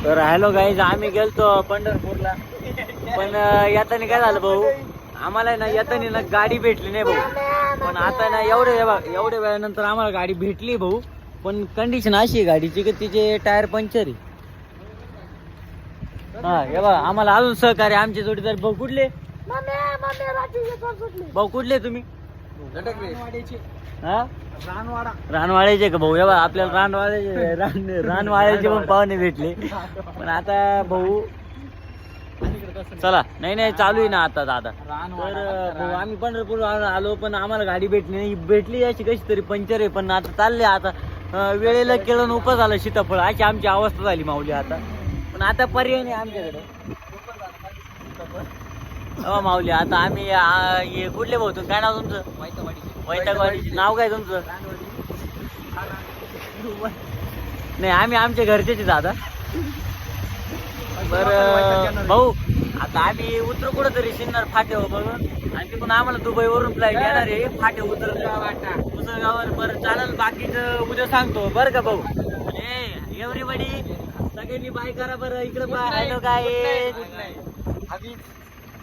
तर hello guys, आम्ही गेलतो पंढरपूरला. पण येताना काय झालं भाऊ, आम्हाला ना येताना ना गाडी भेटली नाही भाऊ. पण आता ना एवढ्या वेळानंतर आम्हाला गाडी भेटली भाऊ. पण कंडिशन अशी आहे गाडीची की तिचे टायर पंक्चर आहे. हा हे बघा, आम्हाला अजून सहकार्य आमचे जोडीदार भाऊ कुठले, भाऊ कुठले तुम्ही? हा रानवाड्याचे का भाऊ? एवढा आपल्याला रानवाड्याचे पण पाहुणे भेटले. पण आता भाऊ चला, नाही चालू आहे ना आता दादा. तर भाऊ आम्ही पंढरपूर आलो, पण आम्हाला गाडी भेटली अशी कशी तरी पंक्चर आहे. पण आता चालले, आता वेळेला केळून उपास झालं सीताफळ, अशी आमची अवस्था झाली माऊली आता. पण आता पर्याय नाही आमच्याकडे. हो माऊली, आता आम्ही हे कुठले भाऊ, काय नाव तुमचं? वैतागवाडीचे. नाव काय तुमचं? नाही, आम्ही आमच्या घरचेच दादा. बरं भाऊ, आता आम्ही उतरू कुठं तरी सिन्नर फाट्यावर बघून, आणि तिकडून आम्हाला दुबईवरून फ्लाईट येणार आहे. फाटे उतरगावावर. बरं चालेल, बाकीचं उद्या सांगतो बरं का भाऊ. एव्हरीबडी सगळ्यांनी बाय करा बरं. इकडे बाय. हॅलो काय